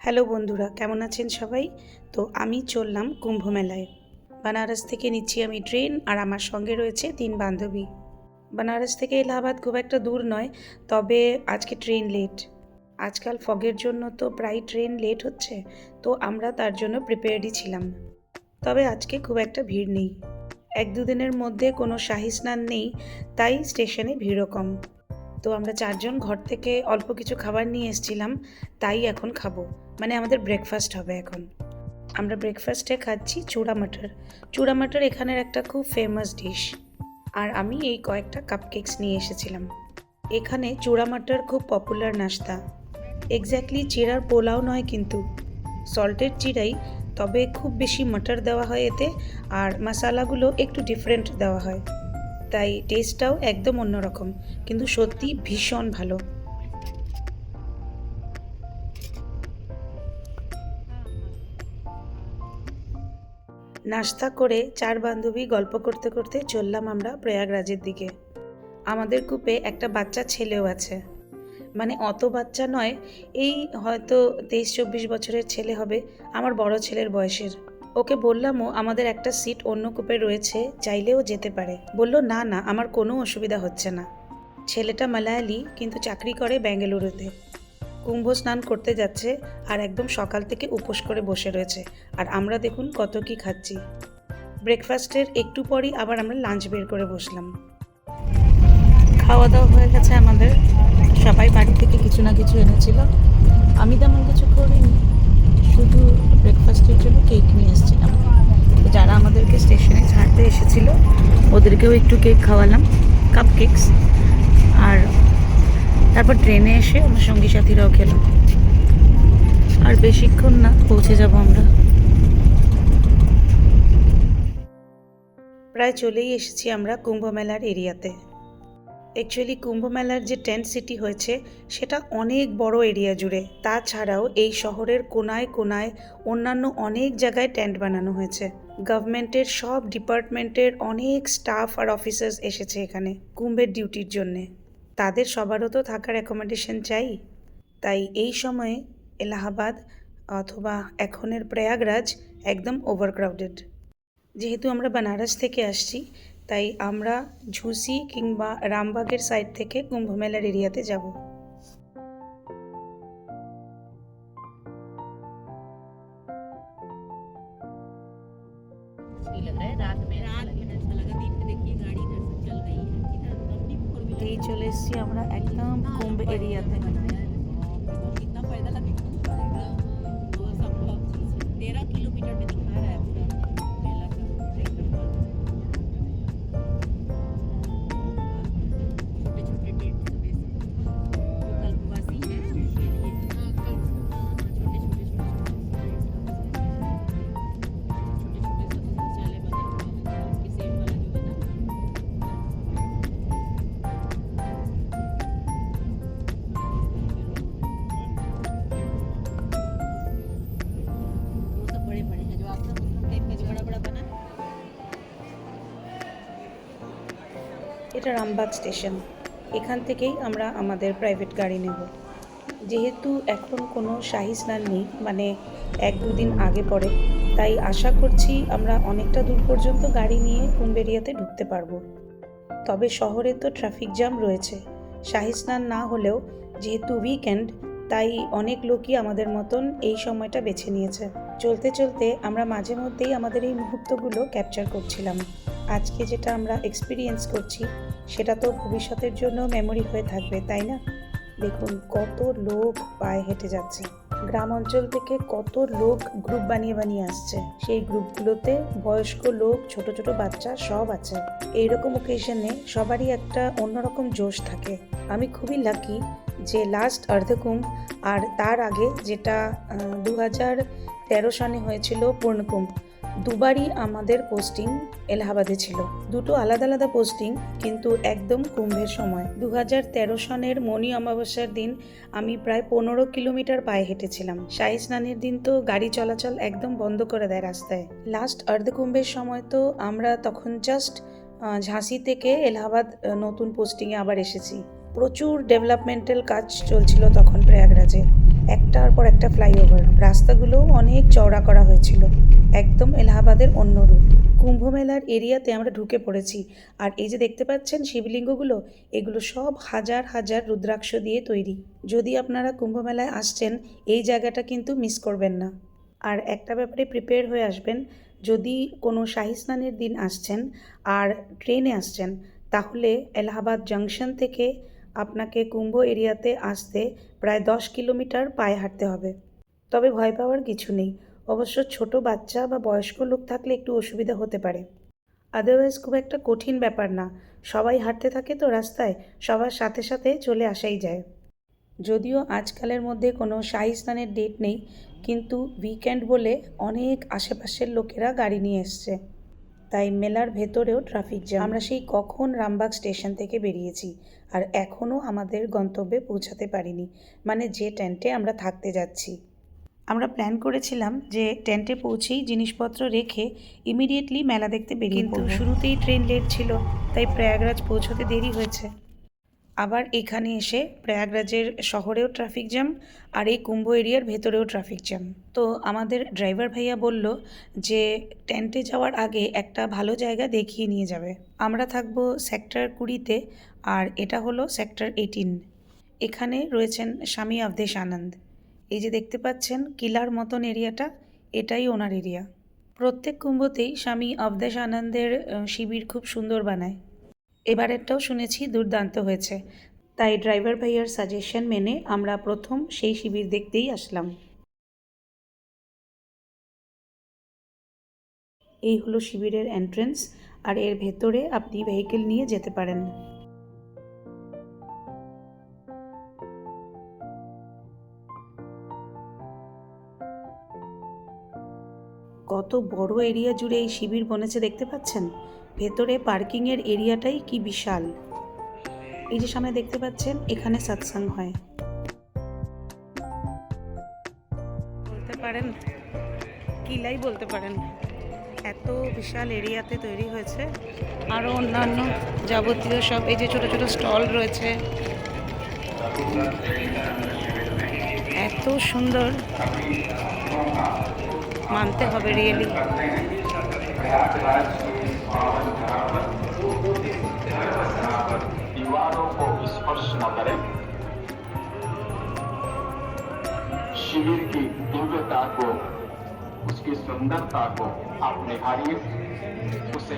Hello বন্ধুরা, কেমন আছেন সবাই? তো আমি চললাম কুম্ভ মেলায়। বানারস থেকে নিচ্ছি আমি ট্রেন, আর আমার সঙ্গে রয়েছে 3 বান্ধবী। বানারস থেকে এলাহাবাদ খুব একটা দূর নয়, তবে আজকে ট্রেন লেট। আজকাল ফগের জন্য তো প্রায় ট্রেন লেট হচ্ছে, তো আমরা তার জন্য প্রিপেয়ার্ডই ছিলাম। তবে আজকে খুব একটা ভিড় নেই। 1-2 দিনের মধ্যে কোনো শাহী স্নান নেই, তাই স্টেশনে ভিড়ও কম। তো আমরা 4 জন ঘর থেকে অল্প কিছু খাবার নিয়ে এসেছিলাম, তাই এখন খাবো। মানে আমাদের ব্রেকফাস্ট হবে এখন। আমরা ব্রেকফাস্টে খাচ্ছি চূড়া মাটার। চূড়া মাটার এখানের একটা খুব ফেমাস ডিশ। আর আমি এই কয়েকটা কাপকেকস নিয়ে এসেছিলাম। এখানে চূড়া মাটার খুব পপুলার নাস্তা। এক্স্যাক্টলি চিড়ার পোলাও নয় কিন্তু, সল্টেড চিড়াই, তবে খুব বেশি মাটার দেওয়া হয় এতে, আর মশালাগুলো একটু ডিফারেন্ট দেওয়া হয়। তাই টেস্টটাও একদম অন্যরকম, কিন্তু সত্যি ভীষণ ভালো। নাস্তা করে 4 বান্ধবী গল্প করতে করতে চললাম আমরা প্রয়াগরাজের দিকে। আমাদের গ্রুপে একটা বাচ্চা ছেলেও আছে। মানে অত বাচ্চা নয়, এই হয়তো 23-24 বছরের ছেলে হবে, আমার বড় ছেলের বয়সের। ওকে বললামও আমাদের একটা সিট অন্য গ্রুপে রয়েছে, চাইলেও যেতে পারে। বলল না না, আমার কোনো অসুবিধা হচ্ছে না। ছেলেটা মালায়ালি, কিন্তু চাকরি করে বেঙ্গালুরুতে। কুম্ভ স্নান করতে যাচ্ছে, আর একদম সকাল থেকে উপোস করে বসে রয়েছে। আর আমরা দেখুন কত কি খাচ্ছি। ব্রেকফাস্টের একটু পরই আবার আমরা লাঞ্চ বের করে বসলাম। খাওয়া দাওয়া হয়ে গেছে আমাদের। সবাই বাড়ি থেকে কিছু না কিছু এনেছিল। আমি তেমন কিছু করিনি, শুধু ব্রেকফাস্টের জন্য কেক নিয়ে এসেছিলাম। তো যারা আমাদেরকে স্টেশনে ছাড়তে এসেছিল ওদেরকেও একটু কেক খাওয়ালাম, কাপ কেকস। আর তারপর ট্রেনে এসে আমার সঙ্গী সাথীরাও খেলো। আর বেশিক্ষণ না, পৌঁছে যাব আমরা। প্রায় চলেই এসেছি আমরা কুম্ভ মেলার এরিয়াতে। অ্যাকচুয়ালি কুম্ভ মেলার যে টেন্ট সিটি হয়েছে সেটা অনেক বড় এরিয়া জুড়ে। তাছাড়াও এই শহরের কোনায় কোনায় অন্যান্য অনেক জায়গায় টেন্ট বানানো হয়েছে। গভর্নমেন্টের সব ডিপার্টমেন্টের অনেক স্টাফ আর অফিসার্স এসেছে এখানে কুম্ভের ডিউটির জন্যে। তাদের সবারও তো থাকার অ্যাকোমোডেশন চাই। তাই এই সময়ে এলাহাবাদ অথবা এখনের প্রয়াগরাজ একদম ওভারক্রাউডেড। যেহেতু আমরা বানারস থেকে আসছি, তাই আমরা ঝুসি কিংবা রামবাগের সাইড থেকে কুম্ভ মেলার এরিয়াতে যাব। এই চলে এসেছি আমরা একদম কুম্ভ এরিয়াতে। এটা রামবাগ স্টেশন। এখান থেকেই আমরা আমাদের প্রাইভেট গাড়ি নেব। যেহেতু এখন কোনো শাহী স্নান নেই, মানে 1-2 দিন আগে পরে, তাই আশা করছি আমরা অনেকটা দূর পর্যন্ত গাড়ি নিয়ে কুম্ভ এরিয়াতে ঢুকতে পারবো। তবে শহরে তো ট্রাফিক জ্যাম রয়েছে। শাহী স্নান না হলেও যেহেতু উইকেন্ড, তাই অনেক লোকই আমাদের মতন এই সময়টা বেছে নিয়েছে। চলতে চলতে আমরা মাঝে মধ্যেই আমাদের এই মুহূর্তগুলো ক্যাপচার করছিলাম। আজকে যেটা আমরা এক্সপিরিয়েন্স করছি সেটা তো ভবিষ্যতের জন্য মেমোরি হয়ে থাকবে, তাই না? দেখুন কত লোক পায়ে হেঁটে যাচ্ছে। গ্রাম অঞ্চল থেকে কত লোক গ্রুপ বানিয়ে বানিয়ে আসছে। সেই গ্রুপগুলোতে বয়স্ক লোক, ছোট ছোট বাচ্চা সব আছে। এইরকম ওকেশনে সবারই একটা অন্যরকম জোশ থাকে। আমি খুবই লাকি যে লাস্ট অর্ধকুম্ভ আর তার আগে যেটা 2013 সনে হয়েছিল পূর্ণকুম্ভ, দুবারই আমাদের পোস্টিং এলাহাবাদে ছিল। দুটো আলাদা আলাদা পোস্টিং, কিন্তু একদম কুম্ভের সময়। 2013 সনের মণি অমাবস্যার দিন আমি প্রায় 15 কিলোমিটার পায়ে হেঁটেছিলাম। শাহী স্নানের দিন তো গাড়ি চলাচল একদম বন্ধ করে দেয় রাস্তায়। লাস্ট অর্ধকুম্ভের সময় তো আমরা তখন জাস্ট ঝাঁসি থেকে এলাহাবাদ নতুন পোস্টিংয়ে আবার এসেছি। প্রচুর ডেভেলপমেন্টাল কাজ চলছিল তখন প্রয়াগরাজে। একটার পর একটা ফ্লাইওভার, রাস্তাগুলোও অনেক চওড়া করা হয়েছিল, একদম এলাহাবাদের অন্য রূপ। কুম্ভ মেলার এরিয়াতে আমরা ঢুকে পড়েছি। আর এই যে দেখতে পাচ্ছেন শিবলিঙ্গগুলো, এগুলো সব হাজার হাজার রুদ্রাক্ষ দিয়ে তৈরি। যদি আপনারা কুম্ভ মেলায় আসছেন, এই জায়গাটা কিন্তু মিস করবেন না। আর একটা ব্যাপারে প্রিপেয়ার হয়ে আসবেন, যদি কোনো শাহী স্নানের দিন আসছেন আর ট্রেনে আসছেন, তাহলে এলাহাবাদ জাংশন থেকে আপনাকে কুম্ভ এরিয়াতে আসতে প্রায় 10 কিলোমিটার পায়ে হাঁটতে হবে। তবে ভয় পাওয়ার কিছু নেই, অবশ্য ছোট বাচ্চা বা বয়স্ক লোক থাকলে একটু অসুবিধা হতে পারে। আদারওয়াইজ খুব একটা কঠিন ব্যাপার না, সবাই হাঁটতে থাকে তো রাস্তায়, সবার সাথে সাথে চলে আসাই যায়। যদিও আজকালের মধ্যে কোনো শাহী স্নানের ডেট নেই, কিন্তু উইকেন্ড বলে অনেক আশেপাশের লোকেরা গাড়ি নিয়ে এসছে, তাই মেলার ভেতরেও ট্রাফিক জ্যাম। আমরা সেই কখন রামবাগ স্টেশন থেকে বেরিয়েছি আর এখনও আমাদের গন্তব্যে পৌঁছাতে পারিনি, মানে যে টেন্টে আমরা থাকতে যাচ্ছি। আমরা প্ল্যান করেছিলাম যে টেন্টে পৌঁছেই জিনিসপত্র রেখে ইমিডিয়েটলি মেলা দেখতে বেরিয়ে পড়ব, কিন্তু শুরুতেই ট্রেন লেট ছিল, তাই প্রয়াগরাজ পৌঁছতে দেরি হয়েছে। আবার এখানে এসে প্রয়াগরাজের শহরেও ট্রাফিক জ্যাম, আর এই কুম্ভ এরিয়ার ভেতরেও ট্রাফিক জ্যাম। তো আমাদের ড্রাইভার ভাইয়া বলল যে টেন্টে যাওয়ার আগে একটা ভালো জায়গা দেখিয়ে নিয়ে যাবে। আমরা থাকবো সেক্টর 20-তে, আর এটা হলো সেক্টর 18। এখানে রয়েছেন স্বামী অবধেশ আনন্দ। এই যে দেখতে পাচ্ছেন কিলার মতন এরিয়াটা, এটাই ওনার এরিয়া। প্রত্যেক কুম্ভতেই স্বামী অবধেশ আনন্দের শিবির খুব সুন্দর বানায়। এবারেরটাও শুনেছি দুর্দান্ত হয়েছে, তাই ড্রাইভার ভাইয়ার সাজেশন মেনে আমরা প্রথম সেই শিবির দেখতেই আসলাম। এই হলো শিবিরের এন্ট্রেন্স, আর এর ভেতরে আপনি ভেহিকেল নিয়ে যেতে পারেন। কত বড় এরিয়া জুড়ে এই শিবির বনেছে দেখতে পাচ্ছেন। ভেতরে পার্কিংয়ের এরিয়াটাই কি বিশাল। এই যে সামনে দেখতে পাচ্ছেন, এখানে সৎসঙ্গ হয়। বলতে পারেন কিলাই বলতে পারেন, এত বিশাল এরিয়াতে তৈরি হয়েছে। আরও অন্যান্য যাবতীয় সব এই যে ছোট ছোট স্টল রয়েছে, এত সুন্দর, মানতে হবে রিয়েলি। दीवारों को स्पर्श न करें। शिविर की दिव्यता को, उसकी सुंदरता को आप निहारिए। उसे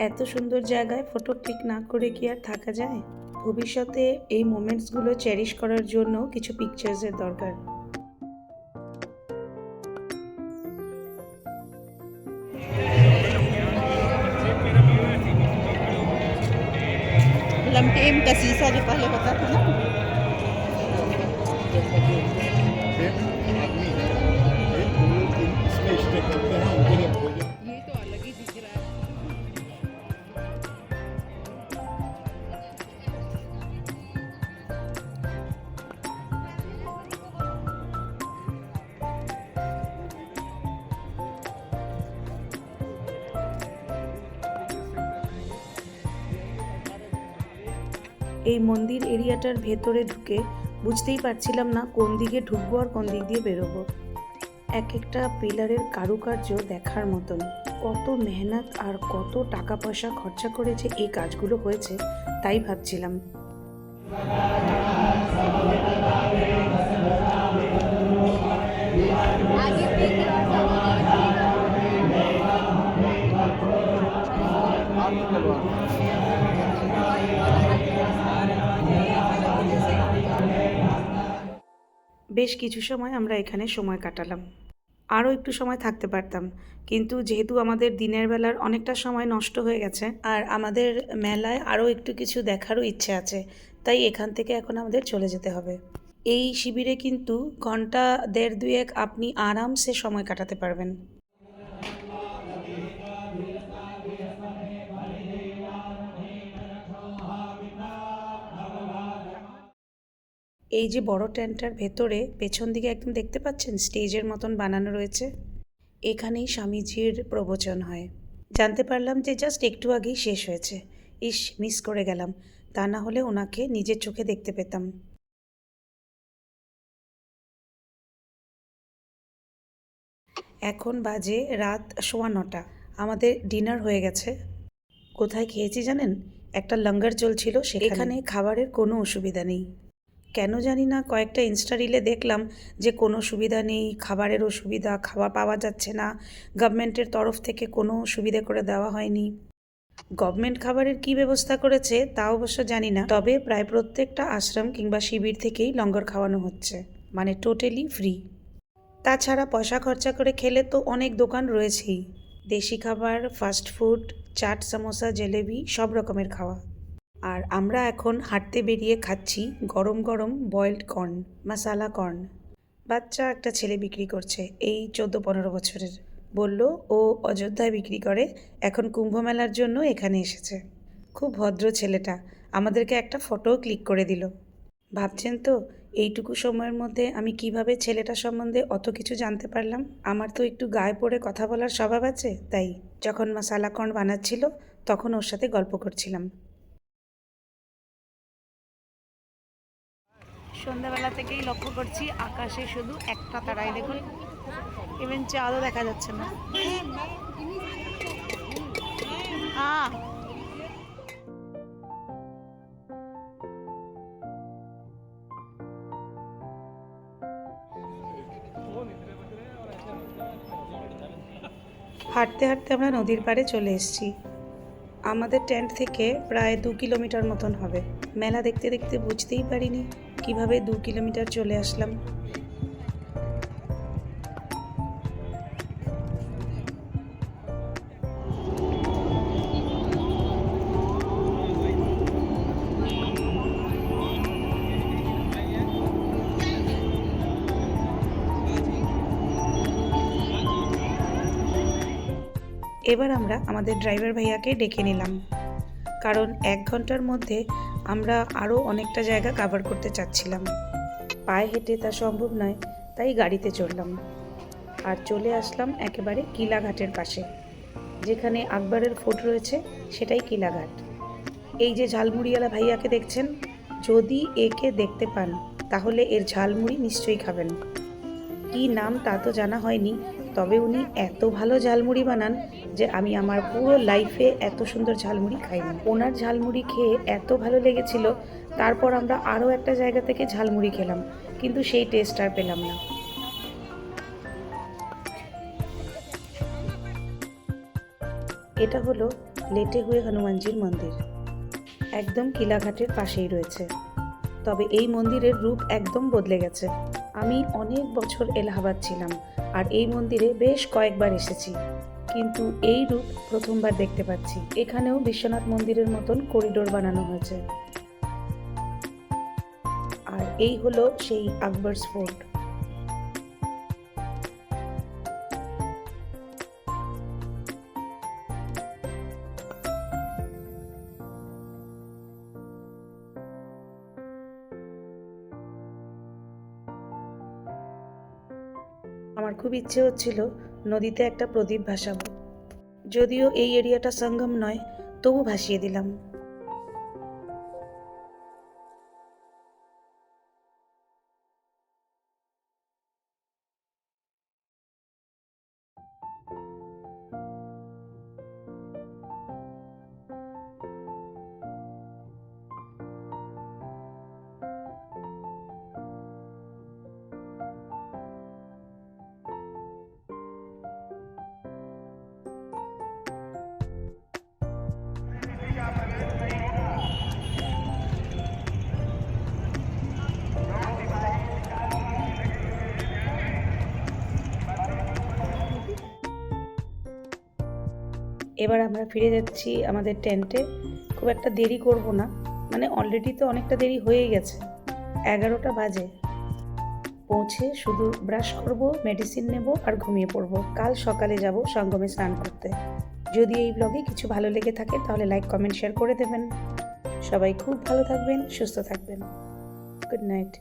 এত সুন্দর জায়গায় ফটো ক্লিক না করে কি আর থাকা যায়? ভবিষ্যতে এই মোমেন্টসগুলো চেরিশ করার জন্য কিছু পিকচার্সের দরকার। लमटेम का शीशा जो पहले होता था ना, ये तो अलग ही दिख रहा है। এই মন্দির এরিয়াটার ভেতরে ঢুকে বুঝতেই পারছিলাম না কোন দিকে ঢুকবো আর কোন দিক দিয়ে বেরোবো। এক একটা পিলারের কারুকার্য দেখার মতন, কত মেহনত আর কত টাকা পয়সা খরচা করে যে এই কাজগুলো হয়েছে তাই ভাবছিলাম। বেশ কিছু সময় আমরা এখানে সময় কাটালাম, আরও একটু সময় থাকতে পারতাম, কিন্তু যেহেতু আমাদের দিনের বেলার অনেকটা সময় নষ্ট হয়ে গেছে আর আমাদের মেলায় আরও একটু কিছু দেখারও ইচ্ছে আছে, তাই এখান থেকে এখন আমাদের চলে যেতে হবে। এই শিবিরে কিন্তু ঘন্টা 1.5-2 আপনি আরামসে সময় কাটাতে পারবেন। এই যে বড় টেন্টটার ভেতরে পেছন দিকে একদম দেখতে পাচ্ছেন স্টেজের মতন বানানো রয়েছে, এখানেই স্বামীজির প্রবচন হয়। জানতে পারলাম যে জাস্ট একটু আগেই শেষ হয়েছে। ইস, মিস করে গেলাম, তা না হলে ওনাকে নিজের চোখে দেখতে পেতাম। এখন বাজে রাত 9:15। আমাদের ডিনার হয়ে গেছে। কোথায় খেয়েছি জানেন? একটা লঙ্গার চলছিল সেখানে। খাবারের কোনো অসুবিধা নেই। কেন জানি না কয়েকটা ইনস্টা রিলে দেখলাম যে কোনো সুবিধা নেই, খাবারের অসুবিধা, খাবার পাওয়া যাচ্ছে না, গভর্নমেন্টের তরফ থেকে কোনো সুবিধা করে দেওয়া হয়নি। গভর্নমেন্ট খাবারের কি ব্যবস্থা করেছে তা অবশ্য জানি না, তবে প্রায় প্রত্যেকটা আশ্রম কিংবা শিবির থেকেই লঙ্গর খাওয়ানো হচ্ছে, মানে টোটালি ফ্রি। তাছাড়া পয়সা খরচা করে খেলে তো অনেক দোকান রয়েছেই, দেশি খাবার, ফাস্ট ফুড, চাট, সামোসা, জেলেবি, সব রকমের খাওয়া। আর আমরা এখন হাঁটতে বেরিয়ে খাচ্ছি গরম গরম বয়েলড কর্ন, মশালা কর্ন। বাচ্চা একটা ছেলে বিক্রি করছে, এই 14-15 বছরের। বলল ও অযোধ্যায় বিক্রি করে, এখন কুম্ভ মেলার জন্য এখানে এসেছে। খুব ভদ্র ছেলেটা, আমাদেরকে একটা ফটোও ক্লিক করে দিল। ভাবছেন তো এইটুকু সময়ের মধ্যে আমি কিভাবে ছেলেটার সম্বন্ধে অত কিছু জানতে পারলাম? আমার তো একটু গায়ে পড়ে কথা বলার স্বভাব আছে, তাই যখন মশালা কর্ন বানাচ্ছিল তখন ওর সাথে গল্প করছিলাম। সন্ধ্যাবেলা থেকেই লক্ষ্য করছি আকাশে শুধু একটা তারাই, দেখুন ইভেন চাঁদও দেখা যাচ্ছে না। হাঁটতে হাঁটতে আমরা নদীর পাড়ে চলে এসেছি। আমাদের টেন্ট থেকে প্রায় 2 কিলোমিটার মতন হবে। মেলা দেখতে দেখতে বুঝতেই পারিনি কিভাবে 2 কিলোমিটার চলে আসলাম। এবার আমরা আমাদের ড্রাইভার ভাইয়াকে ডেকে নিলাম, কারণ 1 ঘন্টার মধ্যে আমরা আরও অনেকটা জায়গা কভার করতে চাচ্ছিলাম। পায়ে হেঁটে তা সম্ভব নয়, তাই গাড়িতে চড়লাম আর চলে আসলাম একেবারে কিলাঘাটের পাশে। যেখানে আকবরের ফোর্ট রয়েছে সেটাই কিলাঘাট। এই যে ঝালমুড়িওয়ালা ভাইয়াকে দেখছেন, যদি একে দেখতে পান তাহলে এর ঝালমুড়ি নিশ্চয়ই খাবেন। কী নাম তা তো জানা হয়নি, তবে উনি এত ভালো ঝালমুড়ি বানান যে আমি আমার পুরো লাইফে এত সুন্দর ঝালমুড়ি খাইনি। ওনার ঝালমুড়ি খেয়ে এত ভালো লেগেছিল, তারপর আমরা আরও একটা জায়গা থেকে ঝালমুড়ি খেলাম, কিন্তু সেই টেস্ট আর পেলাম না। এটা হলো লেটে হুয়ে হনুমানজির মন্দির, একদম কিলাঘাটের পাশেই রয়েছে। তবে এই মন্দিরের রূপ একদম বদলে গেছে। আমি অনেক বছর এলাহাবাদ ছিলাম আর এই মন্দিরে বেশ কয়েকবার এসেছি, কিন্তু এই রূপ প্রথমবার দেখতে পাচ্ছি। এখানেও বিশ্বনাথ মন্দিরের মতন করিডোর বানানো হয়েছে। আর এই হলো সেই আকবরস ফোর্ট। আমার খুব ইচ্ছে হচ্ছিল নদীতে একটা প্রদীপ ভাসাবো, যদিও এই এরিয়াটা সঙ্গম নয়, তবু ভাসিয়ে দিলাম। এবার আমরা ফিরে যাচ্ছি আমাদের টেন্টে। খুব একটা দেরি করব না, মানে অলরেডি তো অনেকটা দেরি হয়ে গেছে, 11টা বাজে। পৌঁছে শুধু ব্রাশ করব, মেডিসিন নেব আর ঘুমিয়ে পড়ব। কাল সকালে যাব সঙ্গমে স্নান করতে। যদি এই ব্লগে কিছু ভালো লেগে থাকে তাহলে লাইক, কমেন্ট, শেয়ার করে দেবেন। সবাই খুব ভালো থাকবেন, সুস্থ থাকবেন। Good night.